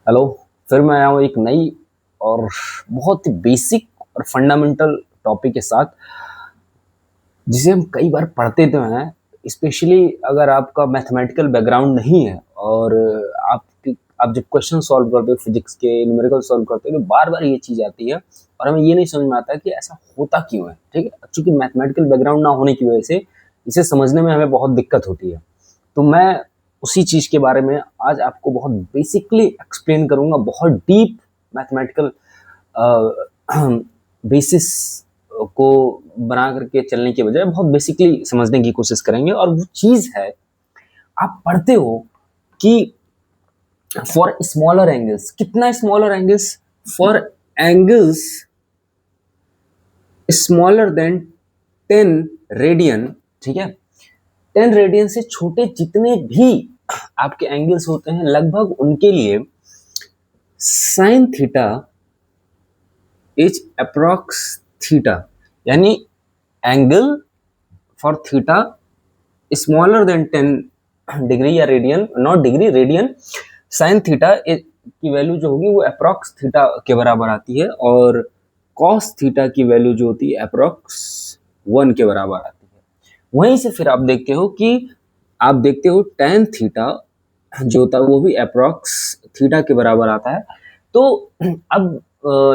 Hello. फिर मैं आया हूँ एक नई और बहुत ही बेसिक और फंडामेंटल टॉपिक के साथ, जिसे हम कई बार पढ़ते तो हैं। स्पेशली अगर आपका मैथमेटिकल बैकग्राउंड नहीं है और आप आप जब क्वेश्चन सॉल्व करते हो, फिजिक्स के न्यूमेरिकल सॉल्व करते हो, तो बार बार ये चीज़ आती है और हमें ये नहीं समझ में आता कि ऐसा होता क्यों है। ठीक है, क्योंकि मैथमेटिकल बैकग्राउंड ना होने की वजह से इसे समझने में हमें बहुत दिक्कत होती है। तो मैं उसी चीज़ के बारे में आज आपको बहुत बेसिकली एक्सप्लेन करूंगा, बहुत डीप मैथमेटिकल बेसिस को बना करके चलने के बजाय बहुत बेसिकली समझने की कोशिश करेंगे। और वो चीज़ है, आप पढ़ते हो कि फॉर स्मॉलर एंगल्स, कितना smaller angles, for angles smaller than 10 radian. ठीक है, 10 रेडियन से छोटे जितने भी आपके एंगल्स होते हैं, लगभग उनके लिए sine theta is approx theta, यानी angle for theta smaller than 10 degree या radian, not degree, radian, sine theta की वैल्यू जो होगी वो अप्रॉक्स थीटा के बराबर आती है, और कॉस थीटा की वैल्यू जो होती है अप्रॉक्स 1 के बराबर आती है। वहीं से फिर आप देखते हो टेन थीटा जो होता है वो भी अप्रॉक्स थीटा के बराबर आता है। तो अब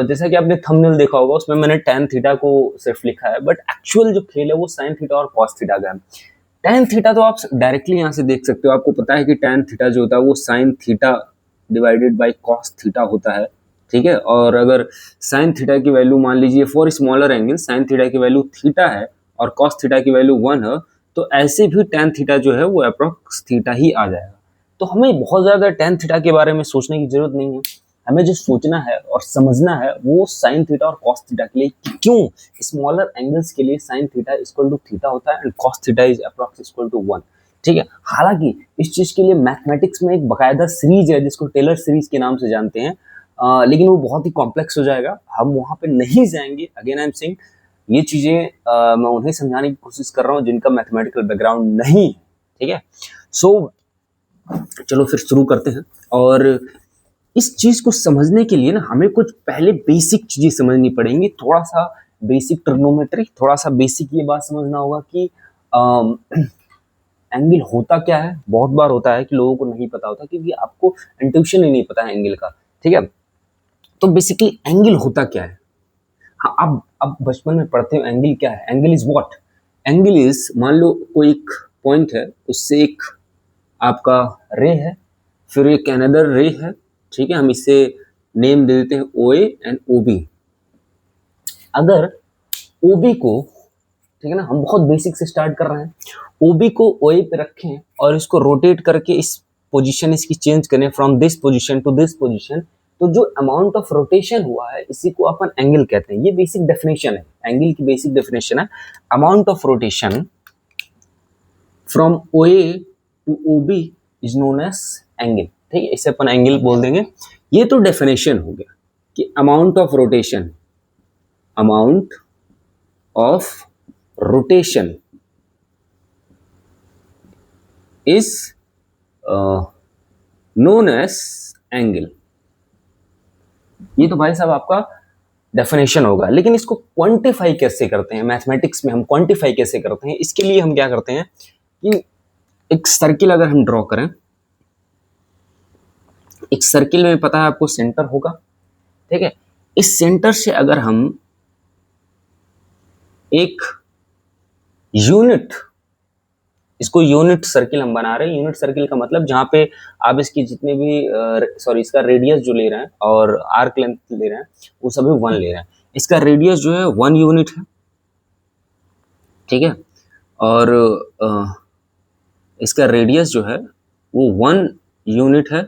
जैसा कि आपने थंबनेल देखा होगा, उसमें मैंने टेन थीटा को सिर्फ लिखा है, बट एक्चुअल जो खेल है वो साइन थीटा और कॉस थीटा का है। टेन थीटा तो आप डायरेक्टली यहाँ से देख सकते हो, आपको पता है कि टेन थीटा जो होता है वो sine theta divided by cos theta होता है। ठीक है, और अगर साइन थीटा की वैल्यू मान लीजिए for smaller angle sine theta की वैल्यू थीटा है और कॉस थीटा की वैल्यू 1 है, तो ऐसे भी टेन थीटा जो है वो अप्रॉक्स थीटा ही आ जाएगा। तो हमें बहुत ज़्यादा टेन थीटा के बारे में सोचने की जरूरत नहीं है। हमें जो सोचना है और समझना है वो साइन थीटा और कॉस थीटा के लिए, क्यों स्मॉलर एंगल्स के लिए sine theta equal to theta होता है and cos theta is approx equal to 1। ठीक है, हालांकि इस चीज के लिए मैथमेटिक्स में एक बकायदा सीरीज है जिसको टेलर सीरीज के नाम से जानते हैं, लेकिन वो बहुत ही कॉम्प्लेक्स हो जाएगा, हम वहां पे नहीं जाएंगे। अगेन आई एम सेइंग, ये चीजें मैं उन्हें समझाने की कोशिश कर रहा हूँ जिनका मैथमेटिकल बैकग्राउंड नहीं है। ठीक है, सो चलो फिर शुरू करते हैं। और इस चीज को समझने के लिए ना हमें कुछ पहले बेसिक चीजें समझनी पड़ेंगी। थोड़ा सा बेसिक ट्रिग्नोमेट्री, थोड़ा सा बेसिक ये बात समझना होगा कि एंगल होता क्या है। बहुत बार होता है कि लोगों को नहीं पता होता क्योंकि आपको इंट्यूशन ही नहीं पता है एंगल का। ठीक है, तो बेसिकली एंगल होता क्या है। हाँ, अब बचपन में पढ़ते हो एंगल क्या है। Angle is what? Angle is, मान लो कोई एक पॉइंट है, उससे एक आपका रे है, फिर एक अनदर रे है। ठीक है, हम इसे नेम दे देते हैं ओ ए एंड ओ बी। अगर ओ बी को, ठीक है ना, हम बहुत बेसिक से स्टार्ट कर रहे हैं, ओ बी को ओ ए पे रखें और इसको रोटेट करके इस पोजीशन इसकी चेंज करें from this position to this position, तो जो अमाउंट ऑफ रोटेशन हुआ है इसी को अपन एंगल कहते हैं। ये बेसिक डेफिनेशन है, एंगल की बेसिक डेफिनेशन है, amount of rotation from O A to O B is known as angle. ठीक है, इसे अपन एंगल बोल देंगे। ये तो डेफिनेशन हो गया कि amount of rotation, amount of rotation is known as angle. ये तो भाई साहब आपका डेफिनेशन होगा, लेकिन इसको क्वांटिफाई कैसे करते हैं मैथमेटिक्स में, हम क्वांटिफाई कैसे करते हैं, इसके लिए हम क्या करते हैं कि एक सर्किल अगर हम ड्रॉ करें, एक सर्किल में पता है आपको सेंटर होगा। ठीक है, इस सेंटर से अगर हम एक यूनिट, इसको यूनिट सर्किल हम बना रहे हैं। यूनिट सर्किल का मतलब जहां पे आप इसकी जितने भी इसका रेडियस जो ले रहे हैं और आर्क लेंथ ले रहे हैं वो सभी 1 ले रहे हैं। इसका रेडियस जो है 1 यूनिट है। ठीक है, और इसका रेडियस जो है वो 1 यूनिट है,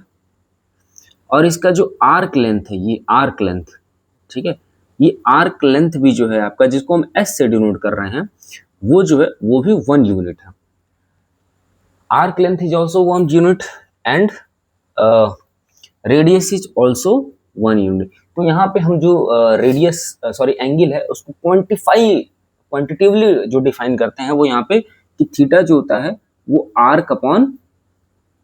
और इसका जो आर्क लेंथ है, ये आर्क लेंथ, ठीक है, ये आर्क लेंथ भी जो है आपका, जिसको हम एस से डिनोट कर रहे हैं, वो जो है वो भी 1 यूनिट है। Arc length is also 1 unit and radius is also 1 unit. तो यहाँ पे हम जो रेडियस सॉरी एंगल है उसको क्वांटिटिवली जो डिफाइन करते हैं वो यहाँ पे कि थीटा जो होता है वो आर्क अपॉन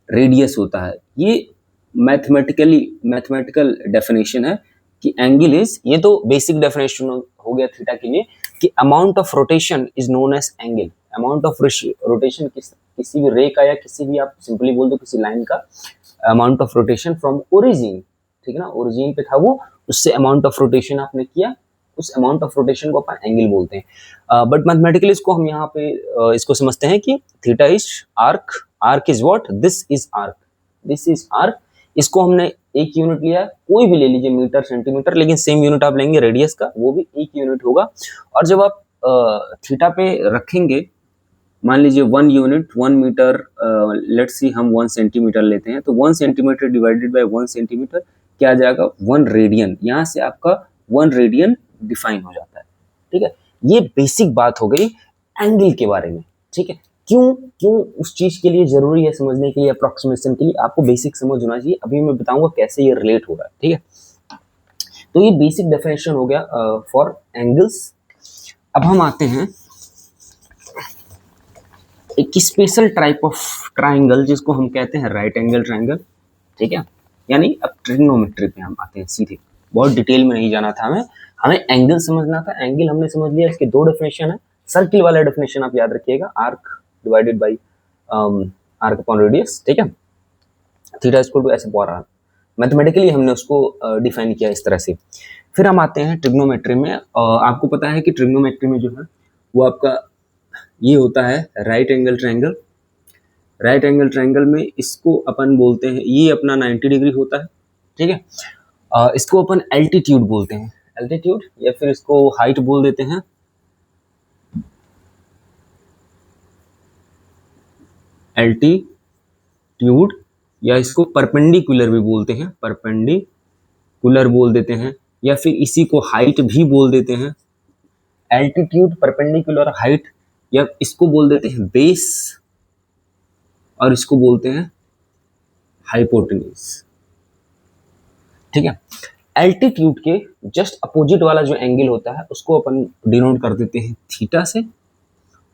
रेडियस होता है। ये मैथमेटिकल डेफिनेशन है कि एंगल इज, ये तो बेसिक डेफिनेशन हो गया थीटा के लिए, कि amount of rotation is known as angle. Amount of rotation किसी भी रे का, या किसी भी, आप सिंपली बोल दो किसी लाइन का amount of rotation from origin, ठीक है ना, ओरिजिन पे था वो, उससे अमाउंट ऑफ रोटेशन आपने किया, उस अमाउंट ऑफ रोटेशन को अपन एंगल बोलते हैं। बट मैथमेटिकली इसको हम यहाँ पे इसको समझते हैं कि theta is arc, arc is what, this is arc, this is arc. इसको हमने एक यूनिट लिया, कोई भी ले लीजिए, मीटर सेंटीमीटर, लेकिन सेम यूनिट आप लेंगे रेडियस का, वो भी एक यूनिट होगा। और जब आप थीटा पे रखेंगे, मान लीजिए 1 यूनिट 1 मीटर, लेट्स सी हम 1 सेंटीमीटर लेते हैं, तो 1 सेंटीमीटर डिवाइडेड बाय 1 सेंटीमीटर क्या आ जाएगा, 1 रेडियन। यहाँ से आपका 1 रेडियन डिफाइन हो जाता है, ठीक है। ये बेसिक बात हो गई एंगल के बारे में, ठीक है। क्यों क्यों उस चीज के लिए जरूरी है समझने के लिए, अप्रोक्सीमेशन के लिए आपको बेसिक समझ होना चाहिए। अभी मैं बताऊंगा कैसे ये रिलेट हो रहा है, ठीक है। तो ये बेसिक डेफिनेशन हो गया फॉर एंगल्स। अब हम आते हैं एक स्पेशल टाइप ऑफ ट्राइंगल जिसको हम कहते हैं राइट एंगल ट्राइंगल, ठीक है। यानी अब ट्रिग्नोमेट्री पे हम आते हैं सीधे, बहुत डिटेल में नहीं जाना था हमें, हमें एंगल समझना था। एंगल हमने समझ लिया, इसके दो डेफिनेशन है। सर्किल वाला डेफिनेशन आप याद रखिएगा, arc divided by arc upon radius, ठीक है। थीटा इक्वल टू ऐसे पॉर आर, मैथमेटिकली हमने उसको डिफाइन किया इस तरह से। फिर हम आते हैं ट्रिग्नोमेट्री में। आपको पता है कि ट्रिग्नोमेट्री में जो है वो आपका ये होता है right angle triangle. Right angle triangle में इसको अपन बोलते हैं, ये अपना 90 डिग्री होता है, ठीक है। इसको अपन एल्टीट्यूड बोलते हैं, एल्टीट्यूड, या फिर इसको हाइट बोल देते हैं, एल्टीट्यूड, या इसको परपेंडिकुलर भी बोलते हैं, परपेंडिकुलर बोल देते हैं, या फिर इसी को हाइट भी बोल देते हैं, एल्टीट्यूड, परपेंडिकुलर, हाइट, या इसको बोल देते हैं बेस, और इसको बोलते हैं हाइपोटेन्यूज, ठीक है। एल्टीट्यूड के जस्ट अपोजिट वाला जो एंगल होता है उसको अपन डिनोट कर देते हैं थीटा से,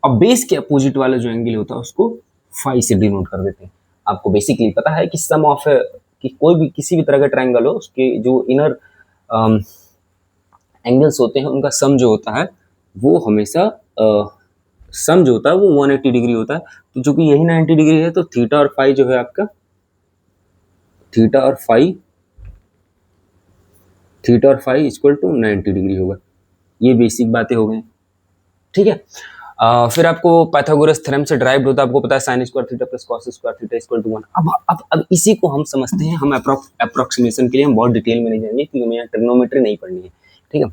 और बेस के अपोजिट वाला जो एंगल होता है उसको फाई से डिनोट कर देते हैं। आपको बेसिकली पता है कि सम ऑफ कि कोई भी किसी भी तरह का ट्रायंगल हो, उसके जो इनर एंगल्स होते हैं उनका सम जो होता है वो हमेशा सम जो होता है वो 180 डिग्री होता है। तो चूंकि यही 90 डिग्री है, तो थीटा और फाई जो है आपका, थीटा और फाई इक्वल टू 90 डिग्री होगा। ये बेसिक बातें हो गई, ठीक है। फिर आपको पाइथागोरस थ्योरम से ड्राइव होता है, आपको पता है sine square theta plus cos square theta equal to 1। अब इसी को हम समझते हैं, हम अप्रोक्सीमेशन के लिए हम बहुत डिटेल में नहीं जाएंगे क्योंकि हमें यहाँ ट्रिग्नोमेट्री नहीं पढ़नी है, ठीक है।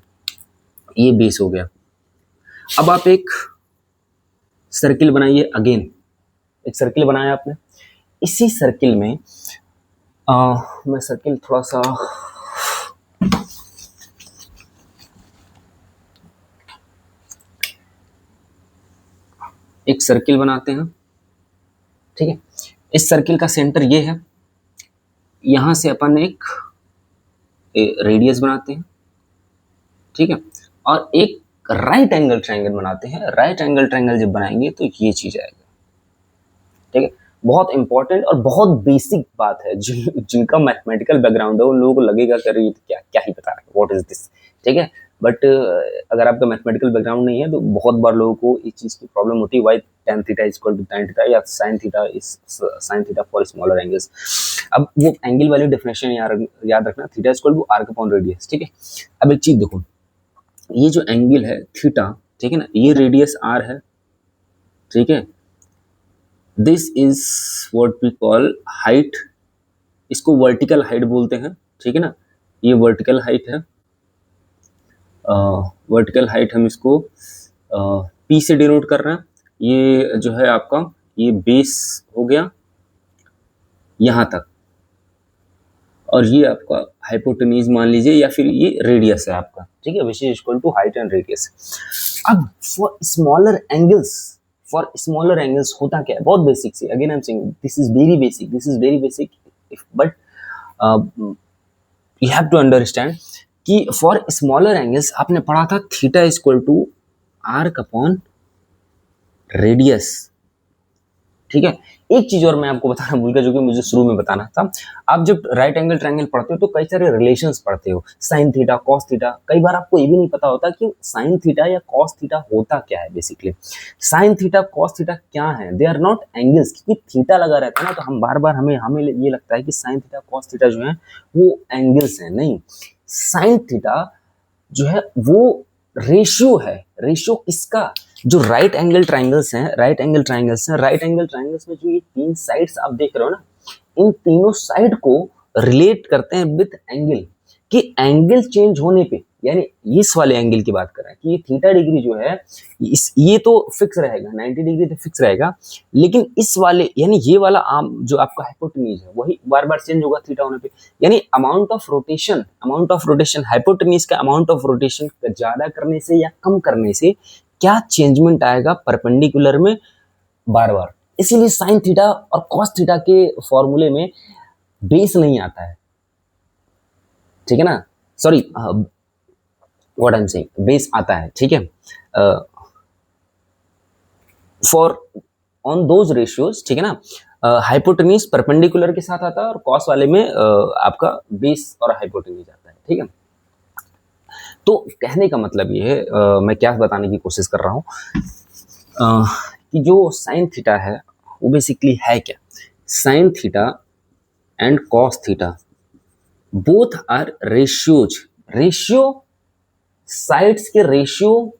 ये बेस हो गया। अब आप एक सर्किल बनाइए, अगेन एक सर्किल बनाया आपने, इसी सर्किल में मैं सर्किल थोड़ा सा एक सर्किल बनाते हैं, ठीक है। इस सर्किल का सेंटर ये है, यहां से अपन एक रेडियस बनाते हैं, ठीक है, और एक राइट एंगल ट्रायंगल बनाते हैं। राइट एंगल ट्रायंगल जब बनाएंगे तो ये चीज आएगा, ठीक है। बहुत इंपॉर्टेंट और बहुत बेसिक बात है, जिनका मैथमेटिकल बैकग्राउंड है उन लोगों को लगेगा कि ये क्या क्या ही बता रहे हैं, व्हाट इज दिस, ठीक है। बट अगर आपका मैथमेटिकल बैकग्राउंड नहीं है तो बहुत बार लोगों को इस चीज की प्रॉब्लम होती है, why tan theta equal to tan theta, या sin theta for smaller angles. अब वो एंगल वाली डेफिनेशन याद रखना, theta equal to arc upon radius, ठीक है। अब एक चीज देखो, ये जो एंगल है थीटा, ठीक है ना, ये रेडियस r है, ठीक है। This is what we call height, इसको वर्टिकल हाइट बोलते हैं, ठीक है ना। ये वर्टिकल हाइट है, वर्टिकल हाइट हम इसको p से डिनोट कर रहे हैं। ये जो है आपका ये बेस हो गया यहाँ तक, और ये आपका हाइपोटेन्यूज मान लीजिए, या फिर ये रेडियस है आपका, ठीक है, which is equal to height and radius. अब फॉर स्मॉलर एंगल्स होता क्या है, बहुत बेसिक सी, again I am saying this is very basic, but you have to understand कि फॉर स्मॉलर एंगल्स आपने पढ़ा था theta equal to arc upon radius, ठीक है। एक चीज और मैं आपको बताना भूल गया, जो कि मुझे शुरू में बताना था। आप जब राइट एंगल ट्रायंगल पढ़ते हो तो कई सारे रिलेशंस पढ़ते हो, साइन थीटा, कॉस थीटा। कई बार आपको ये भी नहीं पता होता कि साइन थीटा या कॉस थीटा होता क्या है। Basically sine theta, cos theta क्या है? They are not angles. क्योंकि थीटा लगा रहता है ना, तो हम बार बार हमें हमें ये लगता है कि साइन थीटा, कॉस थीटा जो है वो एंगल्स है। नहीं, साइन थीटा जो है वो रेशियो है। रेशियो किसका? जो राइट एंगल ट्रायंगल्स हैं, राइट एंगल ट्रायंगल्स हैं, राइट एंगल ट्रायंगल्स में जो ये तीन साइड्स आप देख रहे हो ना, इन तीनों साइड को रिलेट करते हैं विद एंगल। कि एंगल चेंज होने पे, यानी इस वाले एंगल की बात कर रहे हैं कि ये थीटा डिग्री जो है ये तो फिक्स रहेगा, 90 डिग्री तो फिक्स रहेगा। लेकिन इस वाले यानी ये वाला आर्म जो आपका हाइपोटेन्यूज है वही बार बार चेंज होगा थीटा होने पे। यानी अमाउंट ऑफ रोटेशन हाइपोटेन्यूज का अमाउंट ऑफ रोटेशन ज्यादा करने से या कम करने से क्या चेंजमेंट आएगा परपेंडिकुलर में बार बार। इसीलिए साइन थीटा और कॉस थीटा के फॉर्मूले में बेस नहीं आता है, ठीक है ना। Sorry, what I am saying, base आता है, ठीक है। फॉर ऑन दोज रेशियोज, ठीक है ना। हाइपोटेन्यूज परपेंडिकुलर के साथ आता है और कॉस वाले में आपका बेस और हाइपोटेन्यूज आता है, ठीक है। तो कहने का मतलब ये है, मैं क्या बताने की कोशिश कर रहा हूँ, कि जो साइन थीटा है वो बेसिकली है क्या? Sine theta and cos theta both are ratios. Ratio sides के रेशियो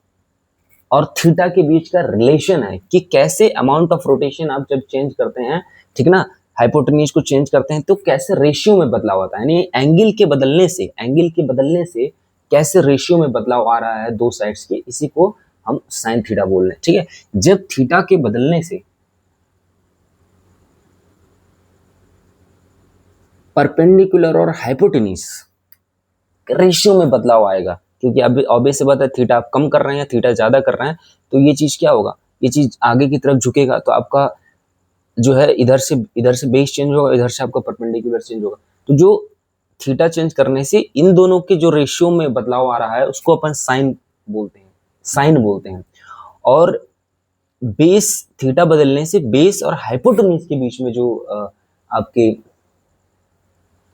और थीटा के बीच का रिलेशन है कि कैसे अमाउंट ऑफ रोटेशन आप जब चेंज करते हैं, ठीक ना, हाइपोटेन्यूज को चेंज करते हैं तो कैसे रेशियो में बदलाव आता है। यानी एंगल के बदलने से कैसे रेशियो में बदलाव आ रहा है दो साइड्स के, इसी को हम साइन थीटा बोल रहे हैं, ठीक है। जब थीटा के बदलने से परपेंडिकुलर और हाइपोटेन्यूज रेशियो में बदलाव आएगा, क्योंकि अभी ऑब्वियस सी बात है, थीटा आप कम कर रहे हैं, थीटा ज्यादा कर रहे हैं, तो ये चीज क्या होगा, ये चीज आगे की तरफ झुकेगा, तो आपका जो है इधर से बेस चेंज होगा, इधर से आपका परपेंडिकुलर चेंज होगा। तो जो थीटा चेंज करने से इन दोनों के जो रेशियो में बदलाव आ रहा है उसको अपन साइन बोलते हैं। और बेस थीटा बदलने से बेस और हाइपोटेन्यूज के बीच में जो आपके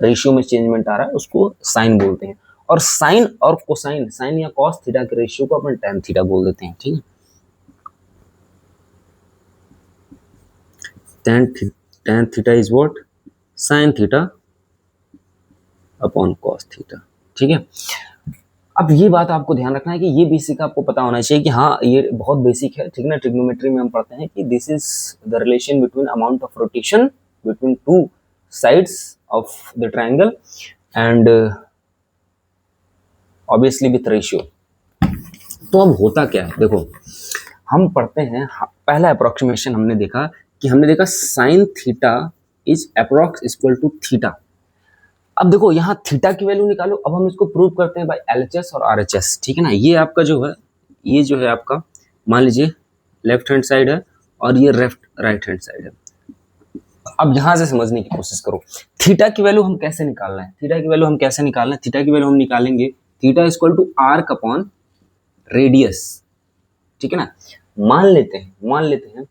रेशियो में चेंजमेंट आ रहा है उसको साइन बोलते हैं। और साइन और कोसाइन, साइन या कॉस थीटा के रेशियो को अपन टैन थीटा बोल देते हैं, ठीक है। Tan theta is what? Sine theta upon cos theta, ठीक है। अब ये बात आपको ध्यान रखना है कि ये बेसिक आपको पता होना चाहिए कि हाँ ये बहुत बेसिक है, ठीक ना। ट्रिग्नोमेट्री में हम पढ़ते हैं कि this is the relation between amount of rotation between two sides of the triangle and obviously with ratio. तो अब होता क्या है, देखो हम पढ़ते हैं, पहला अप्रोक्सीमेशन हमने देखा sine theta is approx equal to theta. अब देखो यहाँ थीटा की वैल्यू निकालो, अब हम इसको प्रूव करते हैं बाय एलएचएस और आरएचएस, ठीक है ना। ये आपका ये जो है आपका मान लीजिए लेफ्ट हैंड साइड है और ये राइट हैंड साइड है। अब यहां से समझने की कोशिश करो, थीटा की वैल्यू हम कैसे निकालना है, थीटा की वैल्यू हम निकालेंगे theta equal to arc upon radius, ठीक है ना। मान लेते हैं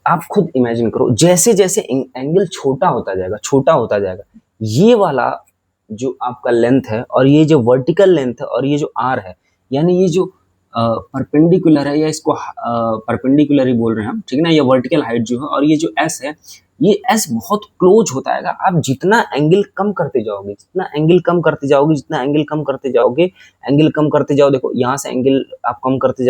आप खुद इमेजिन करो, जैसे जैसे एंगल छोटा होता जाएगा, ये वाला जो आपका लेंथ है और ये जो वर्टिकल लेंथ है और ये जो आर है, यानी ये जो परपेंडिकुलर है या इसको परपेंडिकुलर ही बोल रहे हैं हम, ठीक है ना, ये वर्टिकल हाइट जो है और ये जो एस है, ये एस बहुत क्लोज होता है। आप जितना एंगल कम करते जाओगे, एंगल कम करते जाओ, देखो यहाँ से एंगल आप कम करते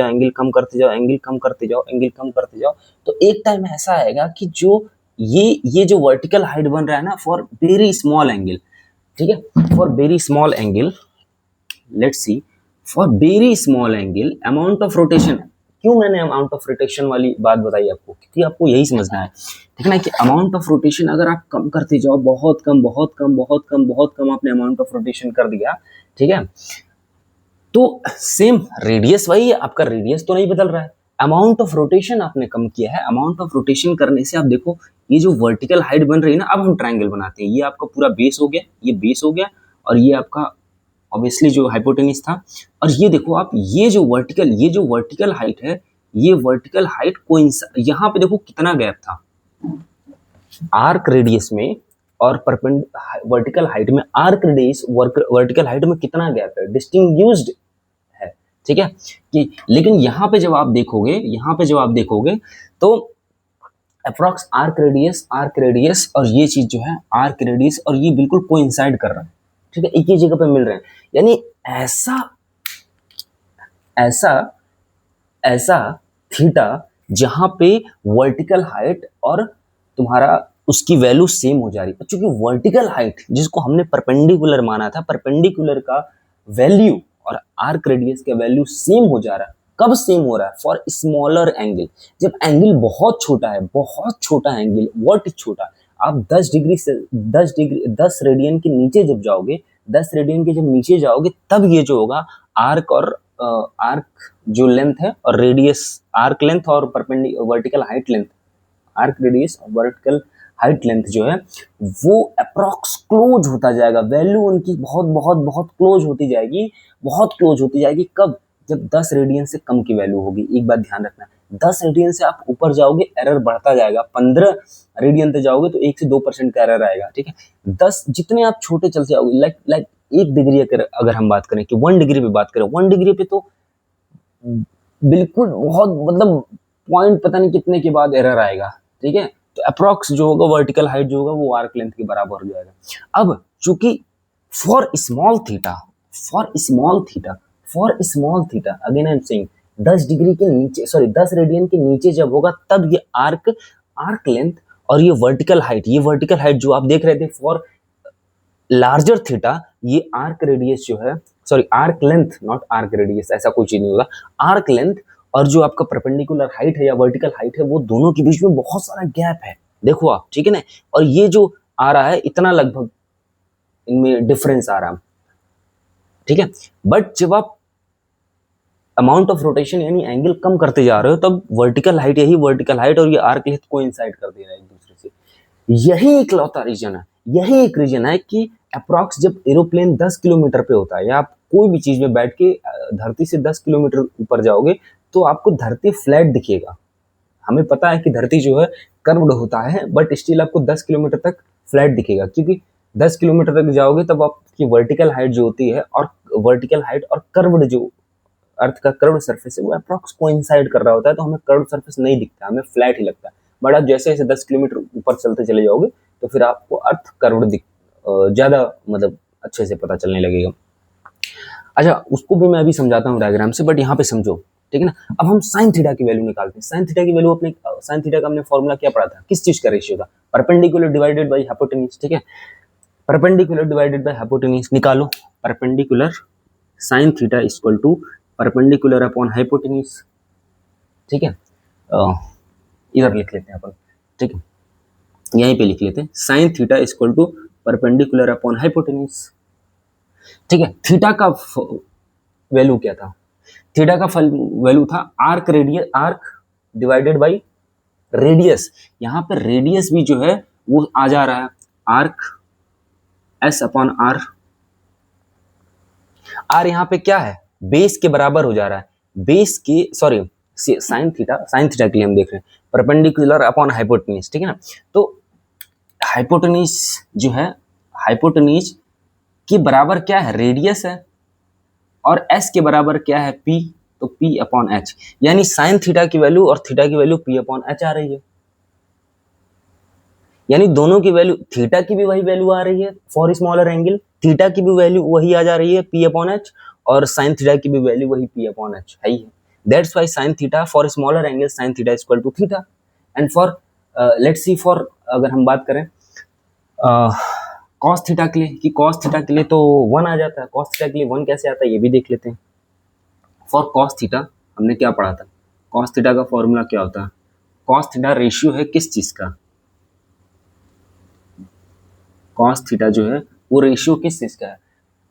जाओ, तो एक टाइम ऐसा आएगा कि जो ये जो वर्टिकल हाइट बन रहा है ना फॉर वेरी स्मॉल एंगल, ठीक है, for very small angle, let's see, for very small angle amount of rotation. क्यों मैंने अमाउंट ऑफ रोटेशन वाली बात बताई आपको, क्योंकि आपको यही समझना है, ठीक है ना, कि अमाउंट ऑफ रोटेशन अगर आप कम करते जाओ, बहुत कम आपने अमाउंट ऑफ रोटेशन कर दिया, ठीक है, तो सेम रेडियस वही है, आपका रेडियस तो नहीं बदल रहा है, अमाउंट ऑफ रोटेशन आपने कम किया है। अमाउंट ऑफ रोटेशन करने से आप देखो ये जो वर्टिकल हाइट बन रही है ना, अब हम ट्रायंगल बनाते हैं, ये आपका पूरा बेस हो गया, ये बेस हो गया और ये आपका ऑब्वियसली जो हाइपोटेन्यूज था, और ये देखो आप ये जो वर्टिकल हाइट है, ये वर्टिकल हाइट को यहाँ पे देखो कितना गैप था, आर्क रेडियस में और वर्टिकल हाइट में, आर्क रेडियस वर्टिकल हाइट में कितना गैप है, डिस्टिंग्यूश्ड है, ठीक है कि। लेकिन यहाँ पे जब आप देखोगे तो अप्रॉक्स आर्क रेडियस और ये चीज जो है आर्क रेडियस और ये बिल्कुल कोइंसाइड कर रहा है, ठीक है, एक ही जगह पे मिल रहे हैं। यानी ऐसा थीटा जहां पे वर्टिकल हाइट और तुम्हारा उसकी वैल्यू सेम हो जा रही है, क्योंकि वर्टिकल हाइट जिसको हमने परपेंडिकुलर माना था, परपेंडिकुलर का वैल्यू और आर्क रेडियस का वैल्यू सेम हो जा रहा है। कब सेम हो रहा है? फॉर स्मॉलर एंगल, जब एंगल बहुत छोटा एंगल, व्हाट इज छोटा, आप 10 रेडियन के नीचे जब जाओगे, 10 रेडियन के जब नीचे जाओगे तब ये जो होगा आर्क और आर्क जो लेंथ है और रेडियस, आर्क लेंथ और vertical height length, arc radius और वर्टिकल हाइट लेंथ जो है वो अप्रॉक्स क्लोज होता जाएगा, वैल्यू उनकी बहुत बहुत बहुत क्लोज होती जाएगी। कब? जब 10 रेडियन से कम की वैल्यू होगी। एक बात ध्यान रखना, 10 रेडियन से आप ऊपर जाओगे एरर बढ़ता जाएगा, 15 रेडियन तक जाओगे तो 1 से 2% का एरर आएगा, ठीक है। 10 जितने आप छोटे चलते जाओगे, लाइक 1 डिग्री अगर हम बात करें कि 1 डिग्री पे बात करें, 1 डिग्री पे तो बिल्कुल बहुत मतलब पॉइंट पता नहीं कितने के बाद एरर आएगा, ठीक है। तो अप्रॉक्स जो होगा वर्टिकल हाइट जो होगा वो आर्क लेंथ के बराबर हो जाएगा। अब चूंकि for small theta again I am saying 10 degree के नीचे, सॉरी 10 रेडियन के नीचे जब होगा तब ये आर्क लेंथ और ये वर्टिकल हाइट जो आप देख रहे थे फॉर लार्जर थीटा, ये आर्क रेडियस जो है, sorry arc length not arc radius, ऐसा कुछ ही नहीं होगा, आर्क लेंथ और जो आपका परपेंडिकुलर हाइट है या वर्टिकल हाइट है वो दोनों के बीच में बहुत सारा गैप है, देखो आप, ठीक है ना। और ये जो आ रहा है इतना लगभग इनमें डिफरेंस आ रहा है, ठीक है। बट जब आप अमाउंट ऑफ रोटेशन यानी एंगल कम करते जा रहे हो तब वर्टिकल हाइट और ये आर्क लेंथ कोइंसाइड कर दे रहा है एक दूसरे से। यही एक रीजन है कि अप्रॉक्स जब एरोप्लेन 10 किलोमीटर पे होता है या आप कोई भी चीज में बैठ के धरती से 10 किलोमीटर ऊपर जाओगे तो आपको धरती फ्लैट दिखेगा। हमें पता है कि धरती जो है कर्व्ड होता है, बट स्टिल आपको 10 किलोमीटर तक फ्लैट दिखेगा, क्योंकि 10 किलोमीटर तक जाओगे तब आपकी वर्टिकल हाइट जो होती है और वर्टिकल हाइट और कर्व्ड जो अर्थ का कर्व्ड सरफेस है वो अप्रॉक्स कोइंसाइड कर रहा होता है, तो हमें कर्व्ड सरफेस नहीं दिखता, हमें फ्लैट ही लगता है। बट आप जैसे जैसे 10 किलोमीटर ऊपर चलते चले जाओगे तो फिर आपको अर्थ कर्व्ड ज्यादा मतलब अच्छे से पता चलने लगेगा। अच्छा, उसको भी मैं अभी समझाता हूँ डायग्राम से, बट यहाँ पे समझो, ठीक है ना। अब हम साइन थीटा की वैल्यू निकालते हैं। साइन थीटा का हमने फॉर्मूला क्या पढ़ा था, किस चीज का रेशियो था, परपेंडिकुलर डिवाइडेड बाई हाइपोटेन्यूज, ठीक है। परपेंडिकुलर डिवाइडेड बाई हाइपोटेन्यूज निकालो, perpendicular sine theta equal to perpendicular upon hypotenuse, ठीक है। इधर लिख लेते हैं अपन, ठीक है, यहीं पे लिख लेते हैं, sine theta equal to perpendicular upon hypotenuse, ठीक है। थीटा का वैल्यू क्या था? थीटा का वैल्यू था आर्क डिवाइडेड बाई रेडियस। यहाँ पे रेडियस भी जो है वो आ जा रहा है arc S upon R. R यहाँ पे क्या है, बेस के बराबर हो जा रहा है, बेस के सॉरी साइन थीटा के लिए हम देख रहे हैं परपेंडिकुलर अपॉन हाइपोटेन्यूज, ठीक है ना। तो हाइपोटेन्यूज जो है, हाइपोटेन्यूज के बराबर क्या है, रेडियस है, और एस के बराबर क्या है, पी, तो पी अपॉन एच, यानी साइन थीटा की वैल्यू और थीटा की वैल्यू पी अपॉन एच आ रही है। यानी दोनों की वैल्यू, थीटा की भी वही वैल्यू आ रही है फॉर स्मॉलर एंगल, थीटा की भी वैल्यू वही आ जा रही है पी अपॉन एच, और साइन थीटा की भी वैल्यू वही पी अपॉन एच है ही है। That's why sine theta for smaller angle sine theta equal to theta, and for let's see for अगर हम बात करें कॉस थीटा के लिए, कि कॉस थीटा के लिए तो 1 आ जाता है, कॉस थीटा के लिए 1 कैसे आता है ये भी देख लेते हैं। फॉर कॉस थीटा हमने क्या पढ़ा था, कॉस थीटा का फॉर्मूला क्या होता है, कॉस थीटा रेशियो है किस चीज का, कॉस थीटा जो है वो रेशियो किस चीज का है,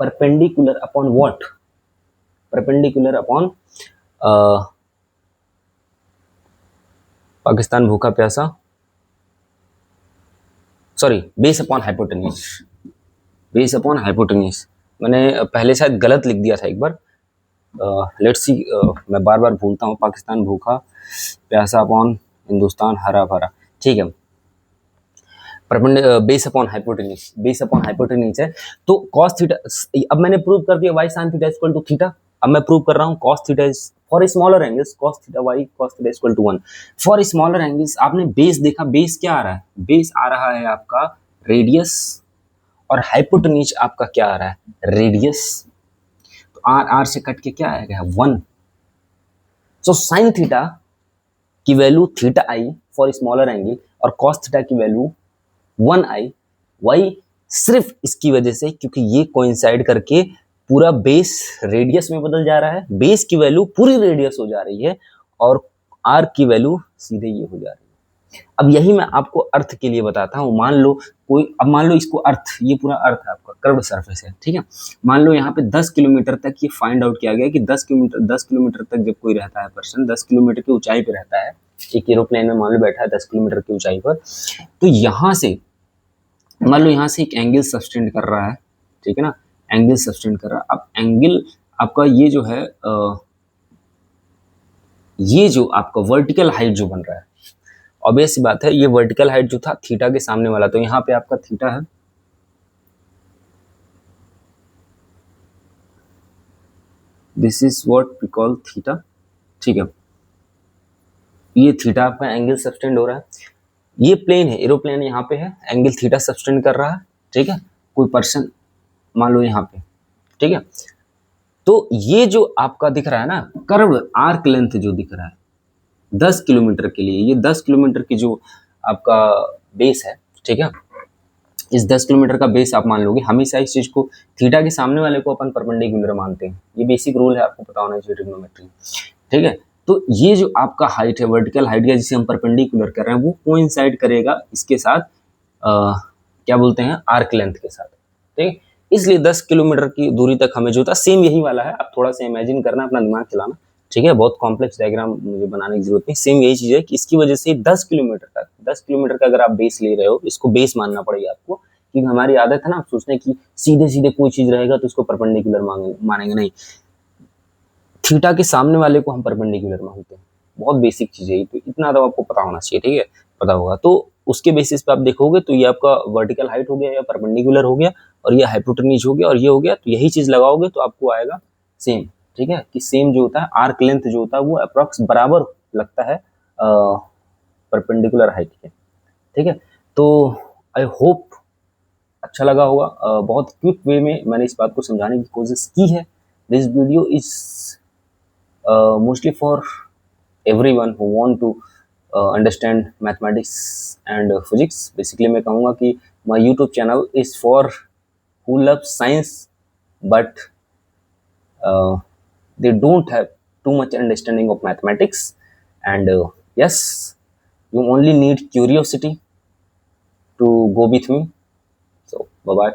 perpendicular upon what, perpendicular upon Pakistan भूखा प्यासा, sorry base upon hypotenuse, base upon hypotenuse. मैंने पहले शायद गलत लिख दिया था एक बार, लेट्स सी, मैं बार बार भूलता हूँ, पाकिस्तान भूखा प्यासा अपॉन हिंदुस्तान हरा भरा, ठीक है। बेस अपॉन हाइपोटेन्यूज है। तो कॉस थीटा, अब मैंने प्रूव कर दिया why sine theta equal to theta. अब मैं प्रूव कर रहा हूँ cos theta is for smaller angles cos theta why cos theta equal to 1 for smaller angles. आपने बेस देखा, बेस क्या आ रहा है, बेस आ रहा है आपका रेडियस, और हाइपोटेन्यूज आपका क्या आ रहा है, रेडियस। तो आर आर से कट के क्या आएगा 1। सो साइन थीटा की value theta I for smaller angle और कॉस थीटा की वैल्यू 1i वाई, सिर्फ इसकी वजह से क्योंकि ये कोइंसाइड करके पूरा बेस रेडियस में बदल जा रहा है, बेस की वैल्यू पूरी रेडियस हो जा रही है और आर की वैल्यू सीधे ये हो जा रही है। अब यही मैं आपको अर्थ के लिए बताता हूँ। मान लो कोई, अब मान लो इसको अर्थ, ये पूरा अर्थ है आपका कर्व्ड सरफेस है, ठीक है। मान लो यहाँ पे 10 किलोमीटर तक ये फाइंड आउट किया गया कि 10 किलोमीटर तक जब कोई रहता है पर्सन 10 किलोमीटर की ऊंचाई पे रहता है, एक एरोप्लेन में मान लो बैठा है 10 किलोमीटर की ऊंचाई पर, तो यहाँ से मान लो यहाँ से एक एंगल सब्सटेंड कर रहा है, ठीक है ना, एंगल सब्सटेंड कर रहा है। अब एंगल आपका ये जो है ये जो आपका वर्टिकल हाइट जो बन रहा है, ऑब्वियस सी बात है ये वर्टिकल हाइट जो था थीटा के सामने वाला, तो यहाँ पे आपका थीटा है, this is what we call theta, ठीक है। ये थीटा आपका एंगल सब्सटेंड हो रहा है, ये प्लेन है, एरोप्लेन यहाँ पे है, एंगल थीटा सब्सटेंड कर रहा है, ठीक है। कोई पर्सन मान लो यहाँ पे, ठीक है। तो ये जो आपका दिख रहा है ना कर्व आर्क लेंथ जो दिख रहा है 10 किलोमीटर के लिए, ये 10 किलोमीटर की जो आपका बेस है, ठीक है, इस 10 किलोमीटर का बेस आप मान लोगे। हमेशा इस चीज को थीटा के सामने वाले को अपन परपेंडिकुलर मानते हैं, ये बेसिक रूल है, आपको पता होना चाहिए ट्रिग्नोमेट्री, ठीक है। तो ये जो आपका हाइट है, वर्टिकल हाइट या जिसे हम परपेंडिकुलर कर रहे हैं, वो कोइंसाइड करेगा इसके साथ क्या बोलते हैं आर्क लेंथ के साथ, ठीक है। इसलिए 10 किलोमीटर की दूरी तक हमें जो था सेम यही वाला है। आप थोड़ा सा इमेजिन करना, अपना दिमाग चलाना, ठीक है, बहुत कॉम्प्लेक्स डायग्राम मुझे बनाने की जरूरत नहीं, सेम यही चीज है कि इसकी वजह से 10 किलोमीटर तक, 10 किलोमीटर का अगर आप बेस ले रहे हो, इसको बेस मानना पड़ेगा आपको, क्योंकि हमारी आदत है ना सोचने की सीधे सीधे कोई चीज रहेगा तो उसको परपेंडिकुलर मानेंगे नहीं, थीटा के सामने वाले को हम परपेंडिकुलर मानते हैं। बहुत बेसिक चीज है, तो इतना तो आपको पता होना चाहिए, ठीक है, पता होगा। तो उसके बेसिस पे आप देखोगे तो ये आपका वर्टिकल हाइट हो गया या परपेंडिकुलर हो गया, और ये हाइपोटेन्यूज हो गया और ये हो गया, तो यही चीज लगाओगे तो आपको आएगा सेम, ठीक है, कि सेम जो होता है आर्क लेंथ जो होता है वो अप्रॉक्स बराबर लगता है परपेंडिकुलर हाइट के, ठीक है। तो आई होप अच्छा लगा होगा। बहुत क्विक वे में मैंने इस बात को समझाने की कोशिश की है। This video is mostly for everyone who want to understand mathematics and physics। Basically मैं कहूँगा कि my YouTube channel is for who loves science but they don't have too much understanding of mathematics, and yes, you only need curiosity to go with me। So bye bye।